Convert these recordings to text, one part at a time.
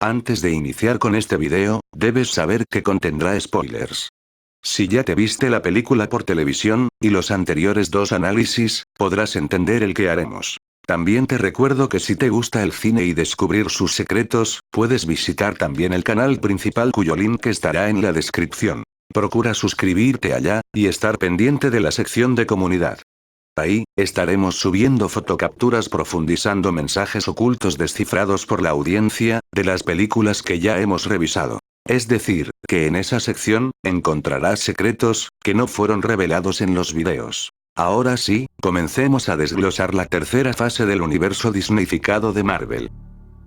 Antes de iniciar con este video, debes saber que contendrá spoilers. Si ya te viste la película por televisión, y los anteriores dos análisis, podrás entender el que haremos. También te recuerdo que si te gusta el cine y descubrir sus secretos, puedes visitar también el canal principal cuyo link estará en la descripción. Procura suscribirte allá, y estar pendiente de la sección de comunidad. Ahí, estaremos subiendo fotocapturas profundizando mensajes ocultos descifrados por la audiencia, de las películas que ya hemos revisado. Es decir, que en esa sección, encontrarás secretos, que no fueron revelados en los videos. Ahora sí, comencemos a desglosar la tercera fase del universo disneyficado de Marvel.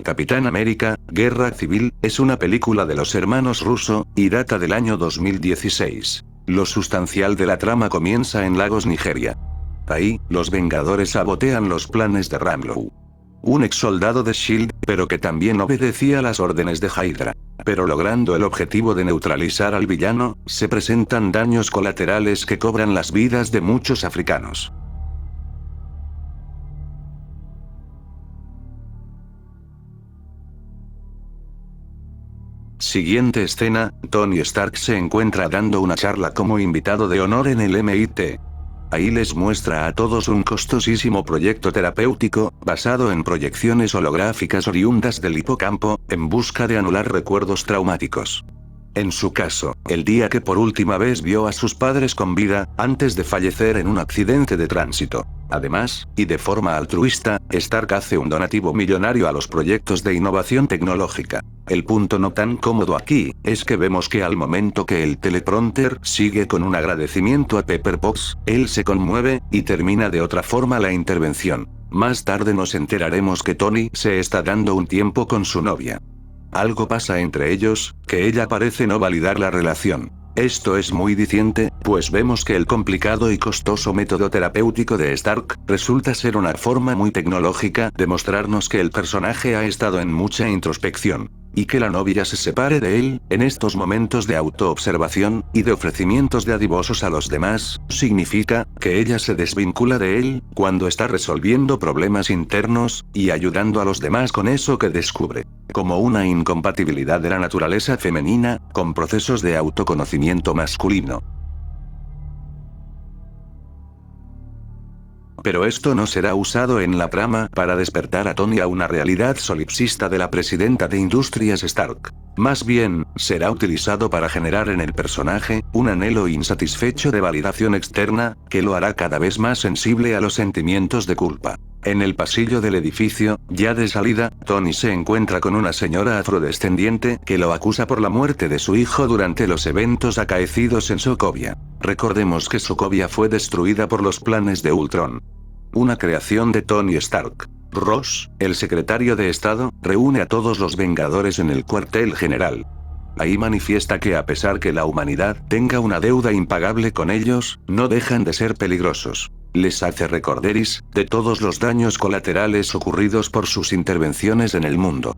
Capitán América, Guerra Civil, es una película de los hermanos Russo, y data del año 2016. Lo sustancial de la trama comienza en Lagos, Nigeria. Ahí, los Vengadores sabotean los planes de Ramlow, un ex soldado de S.H.I.E.L.D., pero que también obedecía las órdenes de Hydra. Pero logrando el objetivo de neutralizar al villano, se presentan daños colaterales que cobran las vidas de muchos africanos. Siguiente escena, Tony Stark se encuentra dando una charla como invitado de honor en el MIT. Ahí les muestra a todos un costosísimo proyecto terapéutico, basado en proyecciones holográficas oriundas del hipocampo, en busca de anular recuerdos traumáticos. En su caso, el día que por última vez vio a sus padres con vida, antes de fallecer en un accidente de tránsito. Además, y de forma altruista, Stark hace un donativo millonario a los proyectos de innovación tecnológica. El punto no tan cómodo aquí, es que vemos que al momento que el teleprompter sigue con un agradecimiento a Pepper Potts, él se conmueve, y termina de otra forma la intervención. Más tarde nos enteraremos que Tony se está dando un tiempo con su novia. Algo pasa entre ellos, que ella parece no validar la relación. Esto es muy diciente, pues vemos que el complicado y costoso método terapéutico de Stark, resulta ser una forma muy tecnológica de mostrarnos que el personaje ha estado en mucha introspección. Y que la novia se separe de él, en estos momentos de autoobservación, y de ofrecimientos dadivosos a los demás, significa, que ella se desvincula de él, cuando está resolviendo problemas internos, y ayudando a los demás con eso que descubre. Como una incompatibilidad de la naturaleza femenina, con procesos de autoconocimiento masculino. Pero esto no será usado en la trama para despertar a Tony a una realidad solipsista de la presidenta de Industrias Stark. Más bien, será utilizado para generar en el personaje, un anhelo insatisfecho de validación externa, que lo hará cada vez más sensible a los sentimientos de culpa. En el pasillo del edificio, ya de salida, Tony se encuentra con una señora afrodescendiente que lo acusa por la muerte de su hijo durante los eventos acaecidos en Sokovia. Recordemos que Sokovia fue destruida por los planes de Ultron. Una creación de Tony Stark. Ross, el secretario de Estado, reúne a todos los Vengadores en el cuartel general. Ahí manifiesta que a pesar que la humanidad tenga una deuda impagable con ellos, no dejan de ser peligrosos. Les hace recorderis de todos los daños colaterales ocurridos por sus intervenciones en el mundo.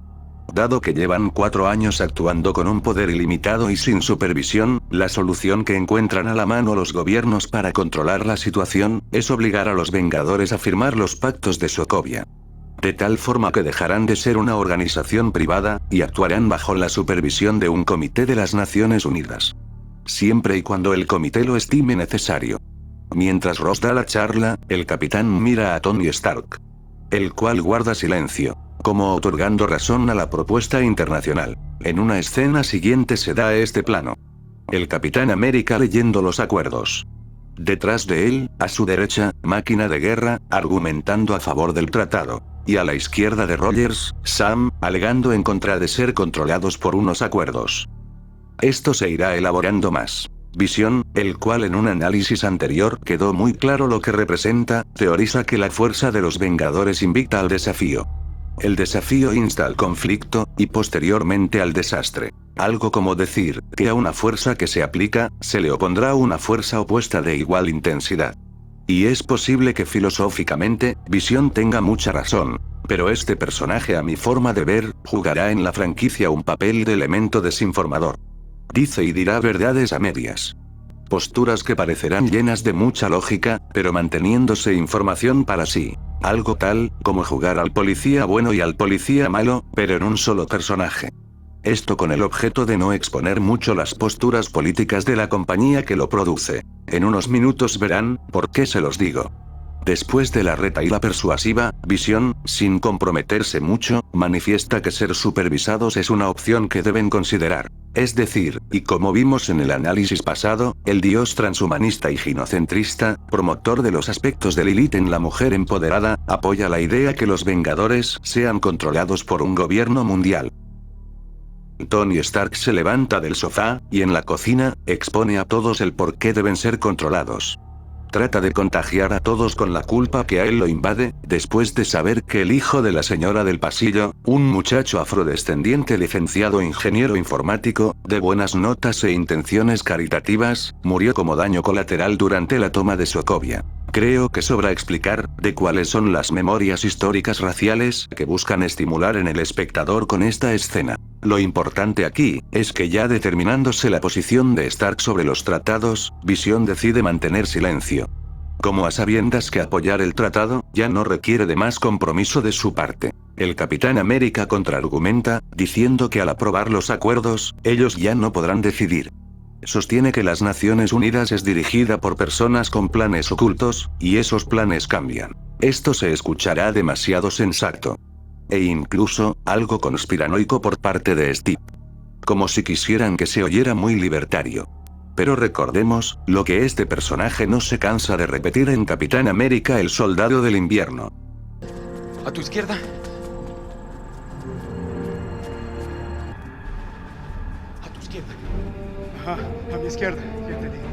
Dado que llevan 4 años actuando con un poder ilimitado y sin supervisión, la solución que encuentran a la mano los gobiernos para controlar la situación, es obligar a los Vengadores a firmar los pactos de Sokovia. De tal forma que dejarán de ser una organización privada, y actuarán bajo la supervisión de un comité de las Naciones Unidas. Siempre y cuando el comité lo estime necesario. Mientras Ross da la charla, el capitán mira a Tony Stark, el cual guarda silencio, como otorgando razón a la propuesta internacional. En una escena siguiente se da este plano. El Capitán América leyendo los acuerdos. Detrás de él, a su derecha, Máquina de Guerra, argumentando a favor del tratado. Y a la izquierda de Rogers, Sam, alegando en contra de ser controlados por unos acuerdos. Esto se irá elaborando más. Visión, el cual en un análisis anterior quedó muy claro lo que representa, teoriza que la fuerza de los Vengadores invita al desafío. El desafío insta al conflicto, y posteriormente al desastre. Algo como decir, que a una fuerza que se aplica, se le opondrá una fuerza opuesta de igual intensidad. Y es posible que filosóficamente, Visión tenga mucha razón. Pero este personaje a mi forma de ver, jugará en la franquicia un papel de elemento desinformador. Dice y dirá verdades a medias. Posturas que parecerán llenas de mucha lógica, pero manteniéndose información para sí. Algo tal, como jugar al policía bueno y al policía malo, pero en un solo personaje. Esto con el objeto de no exponer mucho las posturas políticas de la compañía que lo produce. En unos minutos verán por qué se los digo. Después de la retahíla persuasiva, Visión, sin comprometerse mucho, manifiesta que ser supervisados es una opción que deben considerar. Es decir, y como vimos en el análisis pasado, el dios transhumanista y ginocentrista, promotor de los aspectos de Lilith en la mujer empoderada, apoya la idea que los Vengadores sean controlados por un gobierno mundial. Tony Stark se levanta del sofá, y en la cocina, expone a todos el por qué deben ser controlados. Trata de contagiar a todos con la culpa que a él lo invade, después de saber que el hijo de la señora del pasillo, un muchacho afrodescendiente licenciado ingeniero informático, de buenas notas e intenciones caritativas, murió como daño colateral durante la toma de Sokovia. Creo que sobra explicar, de cuáles son las memorias históricas raciales que buscan estimular en el espectador con esta escena. Lo importante aquí, es que ya determinándose la posición de Stark sobre los tratados, Visión decide mantener silencio. Como a sabiendas que apoyar el tratado, ya no requiere de más compromiso de su parte. El Capitán América contraargumenta, diciendo que al aprobar los acuerdos, ellos ya no podrán decidir. Sostiene que las Naciones Unidas es dirigida por personas con planes ocultos, y esos planes cambian. Esto se escuchará demasiado sensato. E incluso, algo conspiranoico por parte de Steve. Como si quisieran que se oyera muy libertario. Pero recordemos, lo que este personaje no se cansa de repetir en Capitán América el Soldado del Invierno. A tu izquierda. A tu izquierda. Ajá, a mi izquierda, ya te digo.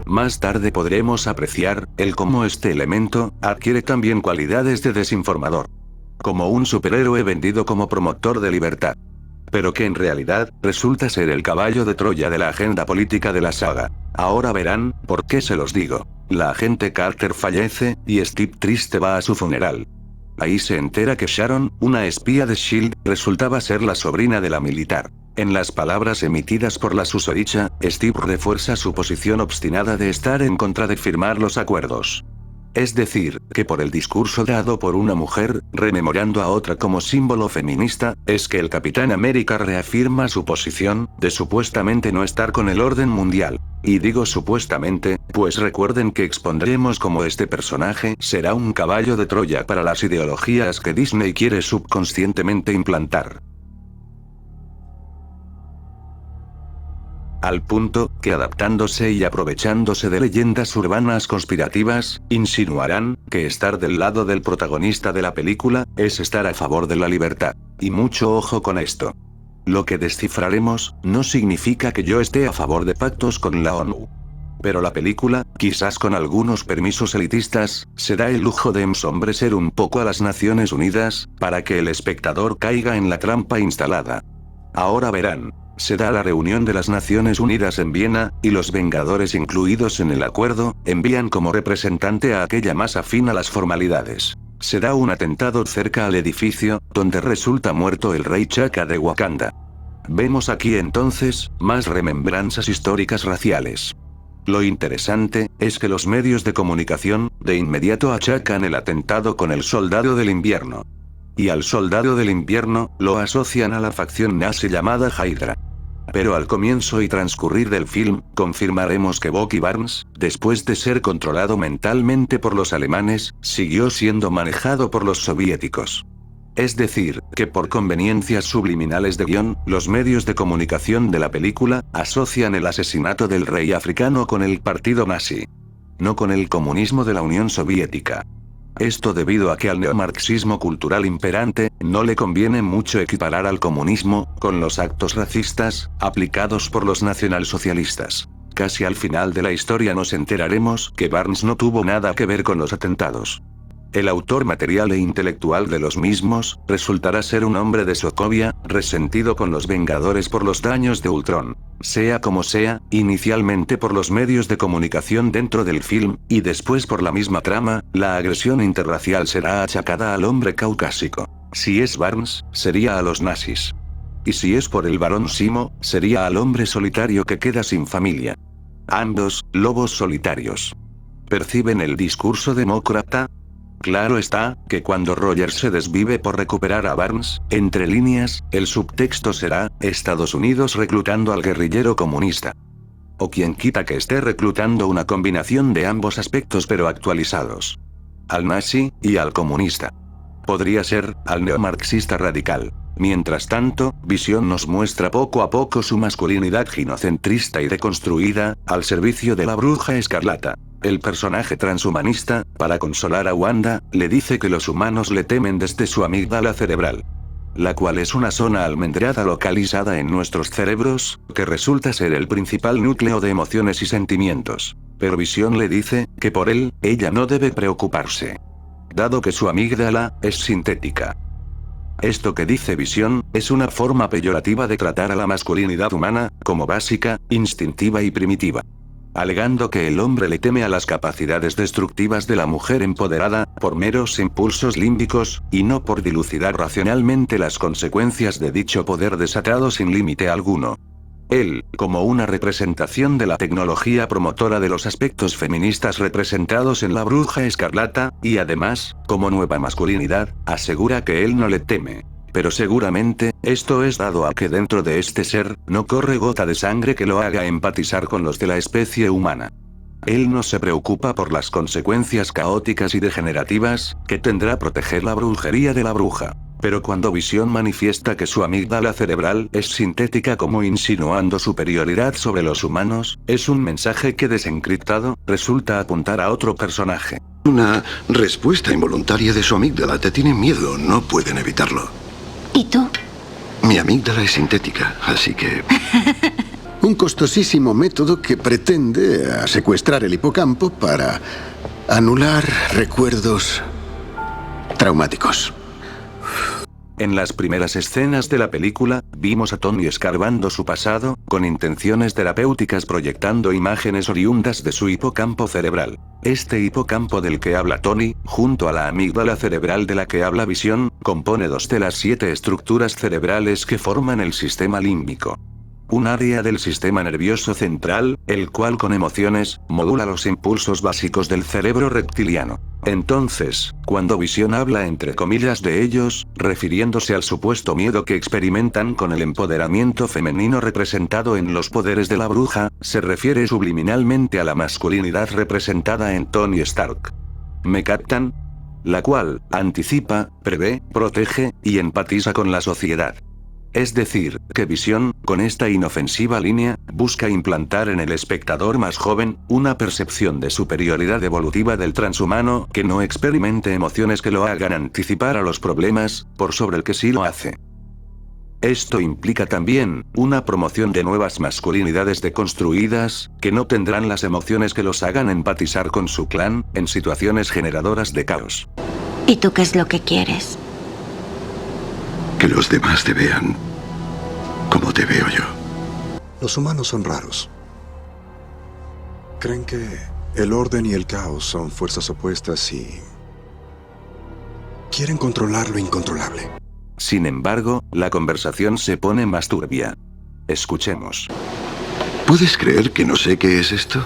Más tarde podremos apreciar, el cómo este elemento, adquiere también cualidades de desinformador. Como un superhéroe vendido como promotor de libertad. Pero que en realidad, resulta ser el caballo de Troya de la agenda política de la saga. Ahora verán, por qué se los digo. La agente Carter fallece, y Steve triste va a su funeral. Ahí se entera que Sharon, una espía de S.H.I.E.L.D., resultaba ser la sobrina de la militar. En las palabras emitidas por la susodicha, Steve refuerza su posición obstinada de estar en contra de firmar los acuerdos. Es decir, que por el discurso dado por una mujer, rememorando a otra como símbolo feminista, es que el Capitán América reafirma su posición, de supuestamente no estar con el orden mundial. Y digo supuestamente, pues recuerden que expondremos cómo este personaje será un caballo de Troya para las ideologías que Disney quiere subconscientemente implantar. Al punto, que adaptándose y aprovechándose de leyendas urbanas conspirativas, insinuarán, que estar del lado del protagonista de la película, es estar a favor de la libertad. Y mucho ojo con esto. Lo que descifraremos, no significa que yo esté a favor de pactos con la ONU. Pero la película, quizás con algunos permisos elitistas, se da el lujo de ensombrecer un poco a las Naciones Unidas, para que el espectador caiga en la trampa instalada. Ahora verán. Se da la reunión de las Naciones Unidas en Viena, y los Vengadores incluidos en el acuerdo, envían como representante a aquella más afín a las formalidades. Se da un atentado cerca al edificio, donde resulta muerto el rey Chaka de Wakanda. Vemos aquí entonces, más remembranzas históricas raciales. Lo interesante, es que los medios de comunicación, de inmediato achacan el atentado con el Soldado del Invierno. Y al Soldado del Invierno, lo asocian a la facción nazi llamada Hydra. Pero al comienzo y transcurrir del film, confirmaremos que Bucky Barnes, después de ser controlado mentalmente por los alemanes, siguió siendo manejado por los soviéticos. Es decir, que por conveniencias subliminales de guión, los medios de comunicación de la película, asocian el asesinato del rey africano con el partido nazi. No con el comunismo de la Unión Soviética. Esto debido a que al neomarxismo cultural imperante, no le conviene mucho equiparar al comunismo, con los actos racistas, aplicados por los nacionalsocialistas. Casi al final de la historia nos enteraremos que Barnes no tuvo nada que ver con los atentados. El autor material e intelectual de los mismos, resultará ser un hombre de Sokovia, resentido con los Vengadores por los daños de Ultron. Sea como sea, inicialmente por los medios de comunicación dentro del film, y después por la misma trama, la agresión interracial será achacada al hombre caucásico. Si es Barnes, sería a los nazis. Y si es por el barón Simo, sería al hombre solitario que queda sin familia. Ambos, lobos solitarios. ¿Perciben el discurso demócrata? Claro está, que cuando Roger se desvive por recuperar a Barnes, entre líneas, el subtexto será, Estados Unidos reclutando al guerrillero comunista. O quien quita que esté reclutando una combinación de ambos aspectos pero actualizados. Al nazi, y al comunista. Podría ser, al neomarxista radical. Mientras tanto, Visión nos muestra poco a poco su masculinidad ginocentrista y deconstruida, al servicio de la Bruja Escarlata. El personaje transhumanista, para consolar a Wanda, le dice que los humanos le temen desde su amígdala cerebral. La cual es una zona almendrada localizada en nuestros cerebros, que resulta ser el principal núcleo de emociones y sentimientos. Pero Visión le dice, que por él, ella no debe preocuparse. Dado que su amígdala, es sintética. Esto que dice Visión, es una forma peyorativa de tratar a la masculinidad humana, como básica, instintiva y primitiva. Alegando que el hombre le teme a las capacidades destructivas de la mujer empoderada, por meros impulsos límbicos, y no por dilucidar racionalmente las consecuencias de dicho poder desatado sin límite alguno. Él, como una representación de la tecnología promotora de los aspectos feministas representados en la Bruja Escarlata, y además, como nueva masculinidad, asegura que él no le teme. Pero seguramente, esto es dado a que dentro de este ser, no corre gota de sangre que lo haga empatizar con los de la especie humana. Él no se preocupa por las consecuencias caóticas y degenerativas, que tendrá proteger la brujería de la bruja. Pero cuando Visión manifiesta que su amígdala cerebral es sintética como insinuando superioridad sobre los humanos, es un mensaje que desencriptado, resulta apuntar a otro personaje. Una respuesta involuntaria de su amígdala. Te tienen miedo, no pueden evitarlo. ¿Y tú? Mi amígdala es sintética, así que... Un costosísimo método que pretende secuestrar el hipocampo para anular recuerdos traumáticos. En las primeras escenas de la película, vimos a Tony escarbando su pasado, con intenciones terapéuticas proyectando imágenes oriundas de su hipocampo cerebral. Este hipocampo del que habla Tony, junto a la amígdala cerebral de la que habla Visión, compone 2 de las 7 estructuras cerebrales que forman el sistema límbico. Un área del sistema nervioso central, el cual con emociones, modula los impulsos básicos del cerebro reptiliano. Entonces, cuando Visión habla entre comillas de ellos, refiriéndose al supuesto miedo que experimentan con el empoderamiento femenino representado en los poderes de la bruja, se refiere subliminalmente a la masculinidad representada en Tony Stark. ¿Me captan? La cual, anticipa, prevé, protege, y empatiza con la sociedad. Es decir, que Visión, con esta inofensiva línea, busca implantar en el espectador más joven, una percepción de superioridad evolutiva del transhumano, que no experimente emociones que lo hagan anticipar a los problemas, por sobre el que sí lo hace. Esto implica también, una promoción de nuevas masculinidades deconstruidas, que no tendrán las emociones que los hagan empatizar con su clan, en situaciones generadoras de caos. ¿Y tú qué es lo que quieres? Que los demás te vean como te veo yo. Los humanos son raros. Creen que el orden y el caos son fuerzas opuestas y quieren controlar lo incontrolable. Sin embargo, la conversación se pone más turbia. Escuchemos. ¿Puedes creer que no sé qué es esto?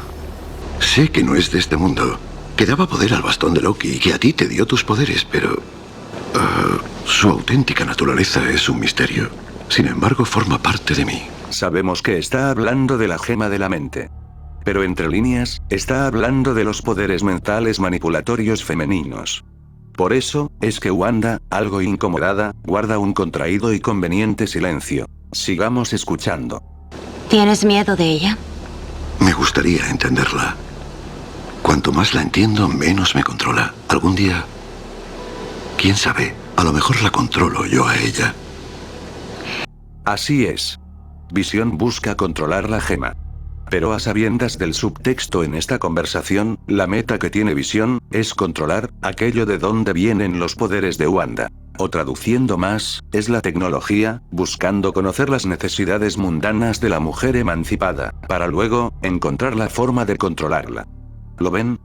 Sé que no es de este mundo, que daba poder al bastón de Loki y que a ti te dio tus poderes, pero... su auténtica naturaleza es un misterio. Sin embargo, forma parte de mí. Sabemos que está hablando de la gema de la mente. Pero entre líneas, está hablando de los poderes mentales manipulatorios femeninos. Por eso, es que Wanda, algo incomodada, guarda un contraído y conveniente silencio. Sigamos escuchando. ¿Tienes miedo de ella? Me gustaría entenderla. Cuanto más la entiendo, menos me controla. Algún día... ¿Quién sabe? A lo mejor la controlo yo a ella. Así es. Visión busca controlar la gema. Pero a sabiendas del subtexto en esta conversación, la meta que tiene Visión, es controlar, aquello de donde vienen los poderes de Wanda. O traduciendo más, es la tecnología, buscando conocer las necesidades mundanas de la mujer emancipada, para luego, encontrar la forma de controlarla. ¿Lo ven?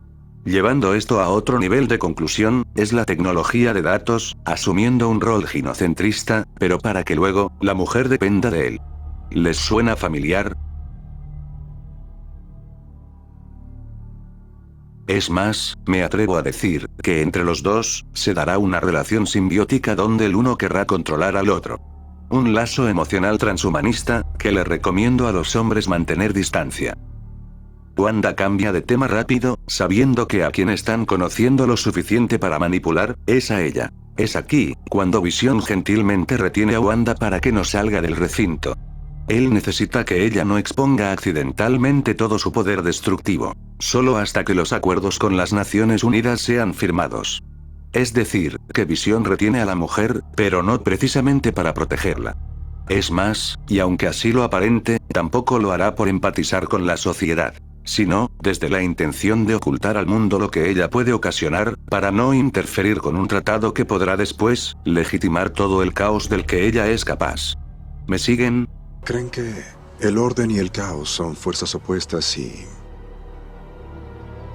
Llevando esto a otro nivel de conclusión, es la tecnología de datos, asumiendo un rol ginocentrista, pero para que luego, la mujer dependa de él. ¿Les suena familiar? Es más, me atrevo a decir, que entre los dos, se dará una relación simbiótica donde el uno querrá controlar al otro. Un lazo emocional transhumanista, que le recomiendo a los hombres mantener distancia. Wanda cambia de tema rápido, sabiendo que a quien están conociendo lo suficiente para manipular, es a ella. Es aquí, cuando Visión gentilmente retiene a Wanda para que no salga del recinto. Él necesita que ella no exponga accidentalmente todo su poder destructivo. Solo hasta que los acuerdos con las Naciones Unidas sean firmados. Es decir, que Visión retiene a la mujer, pero no precisamente para protegerla. Es más, y aunque así lo aparente, tampoco lo hará por empatizar con la sociedad, sino, desde la intención de ocultar al mundo lo que ella puede ocasionar, para no interferir con un tratado que podrá después, legitimar todo el caos del que ella es capaz. ¿Me siguen? ¿Creen que el orden y el caos son fuerzas opuestas y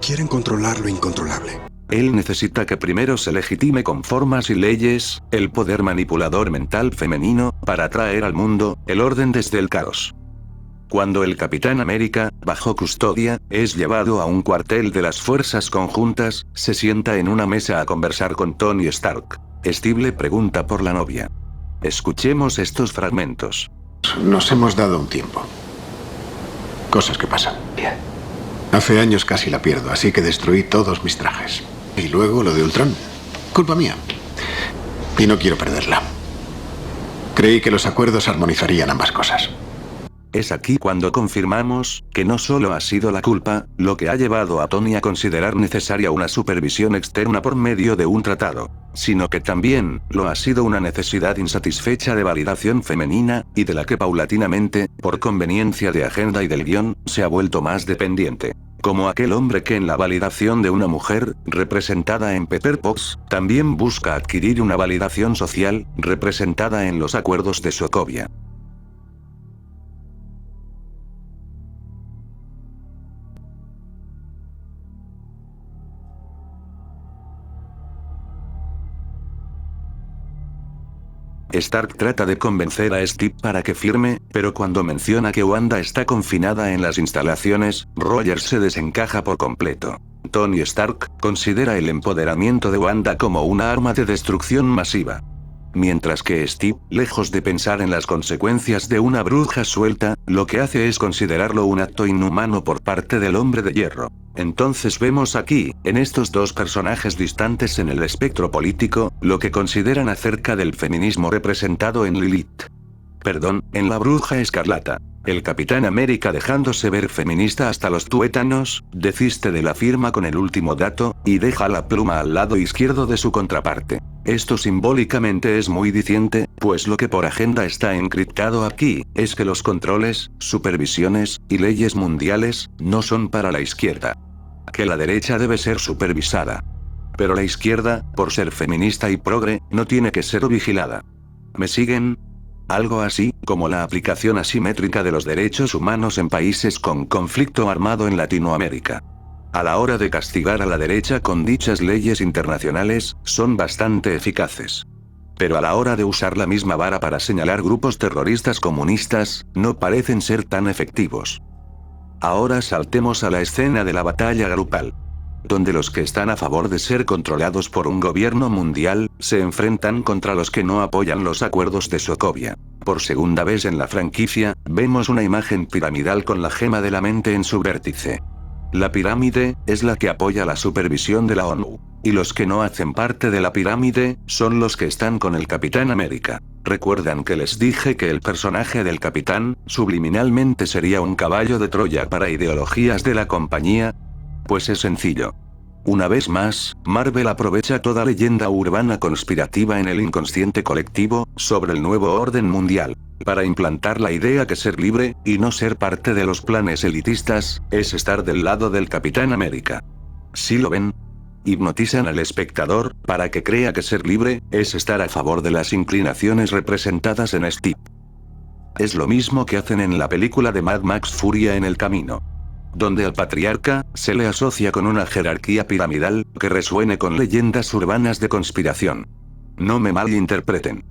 quieren controlar lo incontrolable? Él necesita que primero se legitime con formas y leyes, el poder manipulador mental femenino, para traer al mundo, el orden desde el caos. Cuando el Capitán América, bajo custodia, es llevado a un cuartel de las fuerzas conjuntas, se sienta en una mesa a conversar con Tony Stark. Steve le pregunta por la novia. Escuchemos estos fragmentos. Nos hemos dado un tiempo. Cosas que pasan. Bien. Hace años casi la pierdo, así que destruí todos mis trajes. Y luego lo de Ultron. Culpa mía. Y no quiero perderla. Creí que los acuerdos armonizarían ambas cosas. Es aquí cuando confirmamos, que no solo ha sido la culpa, lo que ha llevado a Tony a considerar necesaria una supervisión externa por medio de un tratado, sino que también, lo ha sido una necesidad insatisfecha de validación femenina, y de la que paulatinamente, por conveniencia de agenda y del guión, se ha vuelto más dependiente. Como aquel hombre que en la validación de una mujer, representada en Pepper Potts, también busca adquirir una validación social, representada en los acuerdos de Sokovia. Stark trata de convencer a Steve para que firme, pero cuando menciona que Wanda está confinada en las instalaciones, Rogers se desencaja por completo. Tony Stark considera el empoderamiento de Wanda como una arma de destrucción masiva. Mientras que Steve, lejos de pensar en las consecuencias de una bruja suelta, lo que hace es considerarlo un acto inhumano por parte del Hombre de Hierro. Entonces vemos aquí, en estos dos personajes distantes en el espectro político, lo que consideran acerca del feminismo representado en Lilith. Perdón, en la Bruja Escarlata. El Capitán América, dejándose ver feminista hasta los tuétanos, desiste de la firma con el último dato, y deja la pluma al lado izquierdo de su contraparte. Esto simbólicamente es muy diciente, pues lo que por agenda está encriptado aquí, es que los controles, supervisiones, y leyes mundiales, no son para la izquierda. Que la derecha debe ser supervisada. Pero la izquierda, por ser feminista y progre, no tiene que ser vigilada. ¿Me siguen? Algo así, como la aplicación asimétrica de los derechos humanos en países con conflicto armado en Latinoamérica. A la hora de castigar a la derecha con dichas leyes internacionales, son bastante eficaces. Pero a la hora de usar la misma vara para señalar grupos terroristas comunistas, no parecen ser tan efectivos. Ahora saltemos a la escena de la batalla grupal, donde los que están a favor de ser controlados por un gobierno mundial, se enfrentan contra los que no apoyan los acuerdos de Sokovia. Por segunda vez en la franquicia, vemos una imagen piramidal con la gema de la mente en su vértice. La pirámide, es la que apoya la supervisión de la ONU. Y los que no hacen parte de la pirámide, son los que están con el Capitán América. ¿Recuerdan que les dije que el personaje del Capitán, subliminalmente sería un caballo de Troya para ideologías de la compañía? Pues es sencillo. Una vez más, Marvel aprovecha toda leyenda urbana conspirativa en el inconsciente colectivo, sobre el nuevo orden mundial, para implantar la idea que ser libre, y no ser parte de los planes elitistas, es estar del lado del Capitán América. ¿Sí lo ven? Hipnotizan al espectador, para que crea que ser libre, es estar a favor de las inclinaciones representadas en Steve. Es lo mismo que hacen en la película de Mad Max Furia en el Camino, donde al patriarca, se le asocia con una jerarquía piramidal, que resuene con leyendas urbanas de conspiración. No me malinterpreten.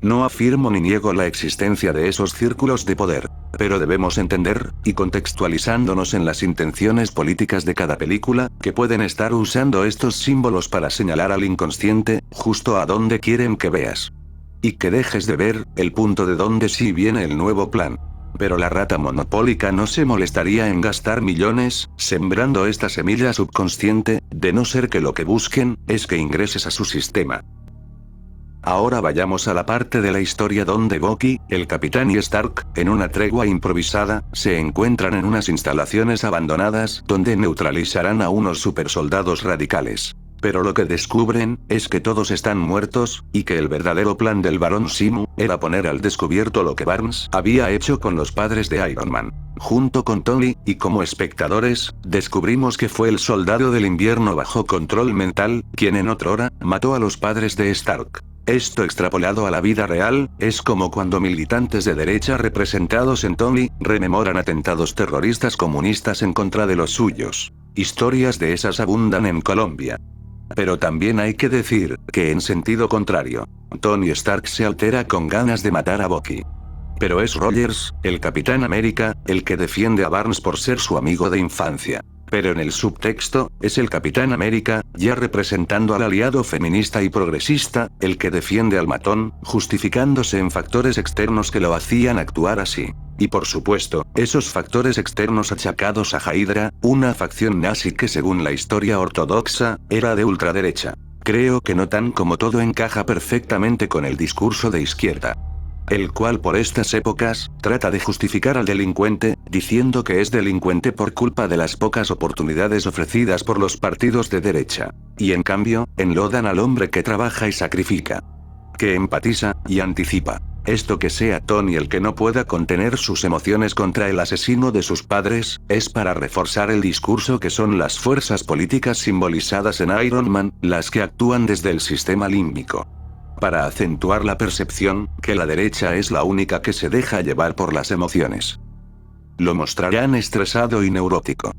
No afirmo ni niego la existencia de esos círculos de poder. Pero debemos entender, y contextualizándonos en las intenciones políticas de cada película, que pueden estar usando estos símbolos para señalar al inconsciente, justo a donde quieren que veas. Y que dejes de ver, el punto de donde sí viene el nuevo plan. Pero la rata monopólica no se molestaría en gastar millones, sembrando esta semilla subconsciente, de no ser que lo que busquen, es que ingreses a su sistema. Ahora vayamos a la parte de la historia donde Bucky, el capitán y Stark, en una tregua improvisada, se encuentran en unas instalaciones abandonadas donde neutralizarán a unos supersoldados radicales. Pero lo que descubren, es que todos están muertos, y que el verdadero plan del Barón Zemo, era poner al descubierto lo que Barnes había hecho con los padres de Iron Man. Junto con Tony, y como espectadores, descubrimos que fue el soldado del invierno bajo control mental, quien en otrora, mató a los padres de Stark. Esto extrapolado a la vida real, es como cuando militantes de derecha representados en Tony, rememoran atentados terroristas comunistas en contra de los suyos. Historias de esas abundan en Colombia. Pero también hay que decir, que en sentido contrario, Tony Stark se altera con ganas de matar a Bucky. Pero es Rogers, el Capitán América, el que defiende a Barnes por ser su amigo de infancia. Pero en el subtexto, es el Capitán América, ya representando al aliado feminista y progresista, el que defiende al matón, justificándose en factores externos que lo hacían actuar así. Y por supuesto, esos factores externos achacados a Hydra, una facción nazi que según la historia ortodoxa, era de ultraderecha. Creo que no tan como todo encaja perfectamente con el discurso de izquierda. El cual por estas épocas, trata de justificar al delincuente, diciendo que es delincuente por culpa de las pocas oportunidades ofrecidas por los partidos de derecha. Y en cambio, enlodan al hombre que trabaja y sacrifica. Que empatiza, y anticipa. Esto que sea Tony el que no pueda contener sus emociones contra el asesino de sus padres, es para reforzar el discurso que son las fuerzas políticas simbolizadas en Iron Man, las que actúan desde el sistema límbico. Para acentuar la percepción, que la derecha es la única que se deja llevar por las emociones. Lo mostrarán estresado y neurótico.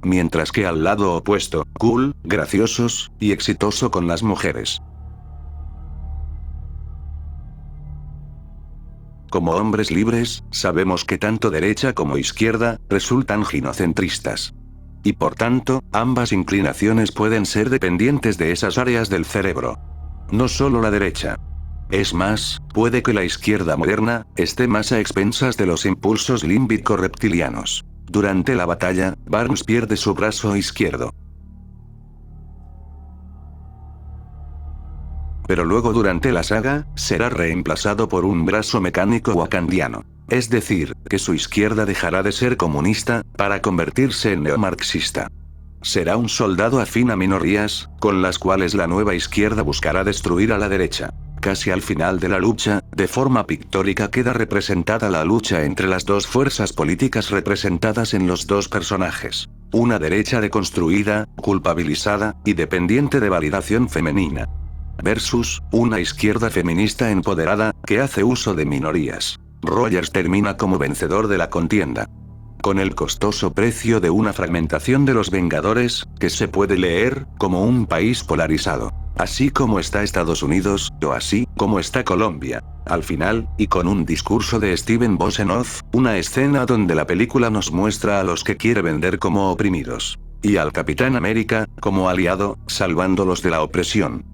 Mientras que al lado opuesto, cool, graciosos, y exitoso con las mujeres. Como hombres libres, sabemos que tanto derecha como izquierda, resultan ginocentristas. Y por tanto, ambas inclinaciones pueden ser dependientes de esas áreas del cerebro. No solo la derecha. Es más, puede que la izquierda moderna, esté más a expensas de los impulsos límbico-reptilianos. Durante la batalla, Barnes pierde su brazo izquierdo. Pero luego durante la saga, será reemplazado por un brazo mecánico wakandiano. Es decir, que su izquierda dejará de ser comunista, para convertirse en neomarxista. Será un soldado afín a minorías, con las cuales la nueva izquierda buscará destruir a la derecha. Casi al final de la lucha, de forma pictórica queda representada la lucha entre las dos fuerzas políticas representadas en los dos personajes. Una derecha deconstruida, culpabilizada, y dependiente de validación femenina. Versus, una izquierda feminista empoderada, que hace uso de minorías. Rogers termina como vencedor de la contienda. Con el costoso precio de una fragmentación de los Vengadores, que se puede leer, como un país polarizado. Así como está Estados Unidos, o así como está Colombia. Al final, y con un discurso de Steven Bosenoff, una escena donde la película nos muestra a los que quiere vender como oprimidos. Y al Capitán América, como aliado, salvándolos de la opresión.